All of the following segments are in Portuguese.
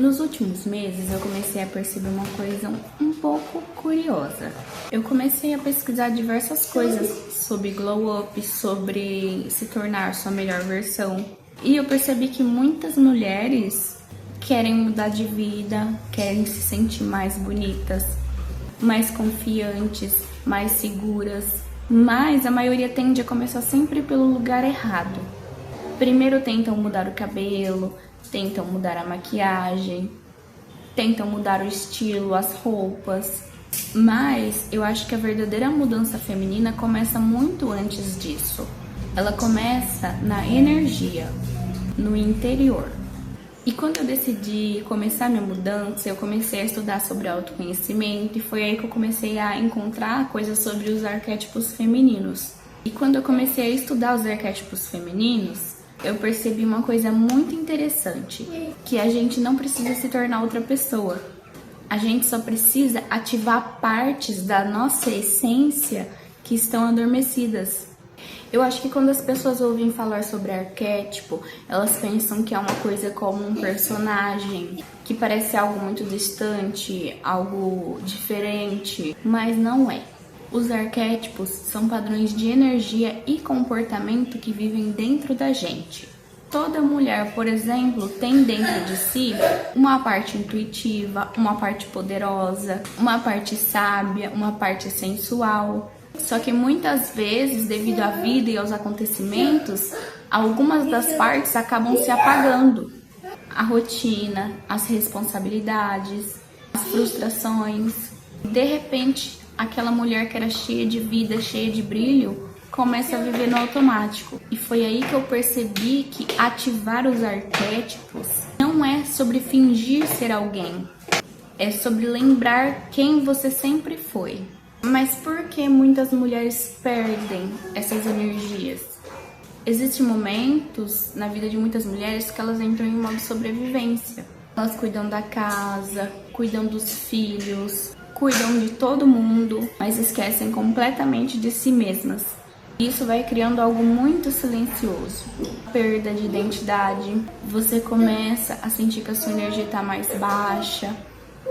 Nos últimos meses eu comecei a perceber uma coisa um pouco curiosa. Eu comecei a pesquisar diversas coisas sobre glow up, sobre se tornar sua melhor versão. E eu percebi que muitas mulheres querem mudar de vida, querem se sentir mais bonitas, mais confiantes, mais seguras. Mas a maioria tende a começar sempre pelo lugar errado. Primeiro tentam mudar o cabelo, tentam mudar a maquiagem, tentam mudar o estilo, as roupas. Mas eu acho que a verdadeira mudança feminina começa muito antes disso. Ela começa na energia, no interior. E quando eu decidi começar minha mudança, eu comecei a estudar sobre autoconhecimento e foi aí que eu comecei a encontrar coisas sobre os arquétipos femininos. E quando eu comecei a estudar os arquétipos femininos, eu percebi uma coisa muito interessante, que a gente não precisa se tornar outra pessoa. A gente só precisa ativar partes da nossa essência que estão adormecidas. Eu acho que quando as pessoas ouvem falar sobre arquétipo, elas pensam que é uma coisa como um personagem, que parece algo muito distante, algo diferente, mas não é. Os arquétipos são padrões de energia e comportamento que vivem dentro da gente. Toda mulher, por exemplo, tem dentro de si uma parte intuitiva, uma parte poderosa, uma parte sábia, uma parte sensual. Só que muitas vezes, devido à vida e aos acontecimentos, algumas das partes acabam se apagando. A rotina, as responsabilidades, as frustrações. De repente, aquela mulher que era cheia de vida, cheia de brilho, começa a viver no automático. E foi aí que eu percebi que ativar os arquétipos não é sobre fingir ser alguém, é sobre lembrar quem você sempre foi. Mas por que muitas mulheres perdem essas energias? Existem momentos na vida de muitas mulheres que elas entram em modo sobrevivência. Elas cuidam da casa, cuidam dos filhos, cuidam de todo mundo, mas esquecem completamente de si mesmas. Isso vai criando algo muito silencioso. Perda de identidade, você começa a sentir que a sua energia está mais baixa,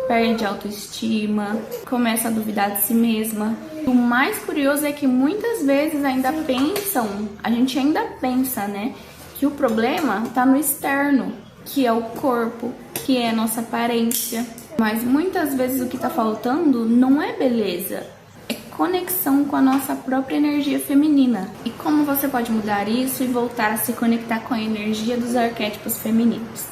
perde a autoestima, começa a duvidar de si mesma. O mais curioso é que muitas vezes a gente ainda pensa, né, que o problema está no externo, que é o corpo, que é a nossa aparência. Mas muitas vezes o que está faltando não é beleza, é conexão com a nossa própria energia feminina. E como você pode mudar isso e voltar a se conectar com a energia dos arquétipos femininos?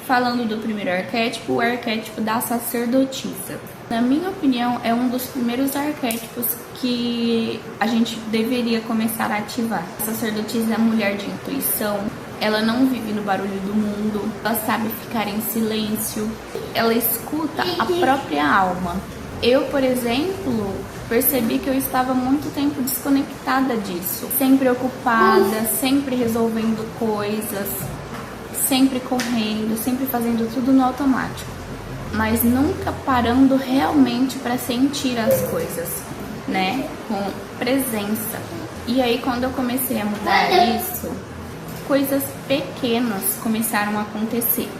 Falando do primeiro arquétipo, o arquétipo da sacerdotisa. Na minha opinião, é um dos primeiros arquétipos que a gente deveria começar a ativar. A sacerdotisa é a mulher de intuição, ela não vive no barulho do mundo, ela sabe ficar em silêncio, ela escuta a própria alma. Eu, por exemplo, percebi que eu estava muito tempo desconectada disso, sempre ocupada, sempre resolvendo coisas, sempre correndo, sempre fazendo tudo no automático, mas nunca parando realmente para sentir as coisas, né, com presença. E aí quando eu comecei a mudar isso, coisas pequenas começaram a acontecer.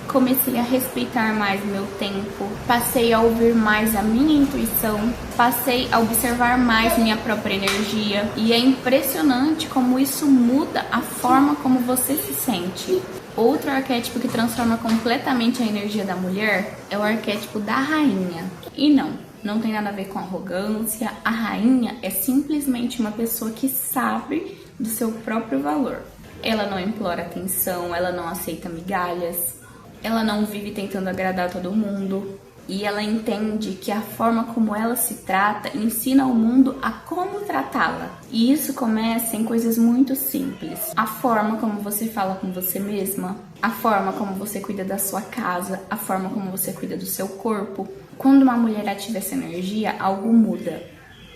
Comecei a respeitar mais meu tempo, passei a ouvir mais a minha intuição, passei a observar mais minha própria energia. E é impressionante como isso muda a forma como você se sente. Outro arquétipo que transforma completamente a energia da mulher é o arquétipo da rainha. E não tem nada a ver com arrogância. A rainha é simplesmente uma pessoa que sabe do seu próprio valor. Ela não implora atenção, ela não aceita migalhas, ela não vive tentando agradar todo mundo. E ela entende que a forma como ela se trata ensina ao mundo a como tratá-la. E isso começa em coisas muito simples. A forma como você fala com você mesma, a forma como você cuida da sua casa, a forma como você cuida do seu corpo. Quando uma mulher ativa essa energia, algo muda.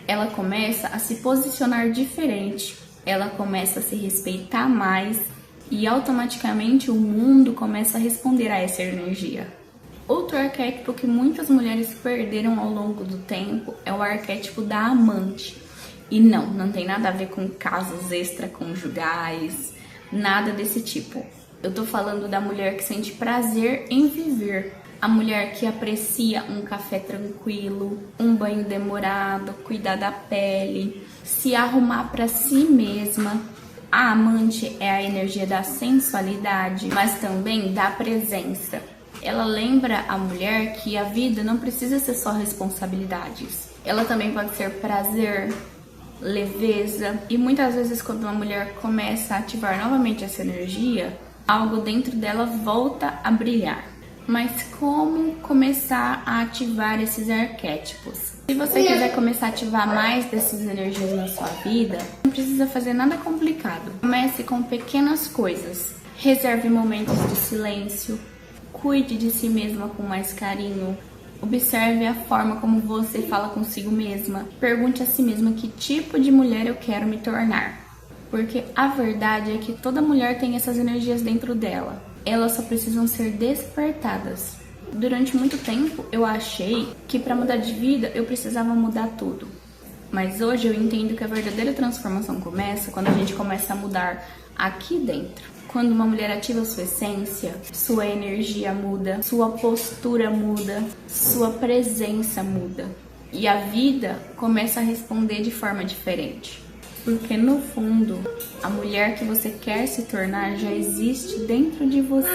Ela começa a se posicionar diferente, ela começa a se respeitar mais e automaticamente o mundo começa a responder a essa energia. Outro arquétipo que muitas mulheres perderam ao longo do tempo é o arquétipo da amante. E não tem nada a ver com casos extraconjugais, nada desse tipo. Eu tô falando da mulher que sente prazer em viver. A mulher que aprecia um café tranquilo, um banho demorado, cuidar da pele, se arrumar para si mesma. A amante é a energia da sensualidade, mas também da presença. Ela lembra a mulher que a vida não precisa ser só responsabilidades. Ela também pode ser prazer, leveza. E muitas vezes quando uma mulher começa a ativar novamente essa energia, algo dentro dela volta a brilhar. Mas como começar a ativar esses arquétipos? Se você quiser começar a ativar mais dessas energias na sua vida, não precisa fazer nada complicado. Comece com pequenas coisas. Reserve momentos de silêncio. Cuide de si mesma com mais carinho. Observe a forma como você fala consigo mesma. Pergunte a si mesma que tipo de mulher eu quero me tornar. Porque a verdade é que toda mulher tem essas energias dentro dela. Elas só precisam ser despertadas. Durante muito tempo eu achei que para mudar de vida eu precisava mudar tudo. Mas hoje eu entendo que a verdadeira transformação começa quando a gente começa a mudar aqui dentro. Quando uma mulher ativa sua essência, sua energia muda, sua postura muda, sua presença muda. E a vida começa a responder de forma diferente. Porque no fundo, a mulher que você quer se tornar já existe dentro de você.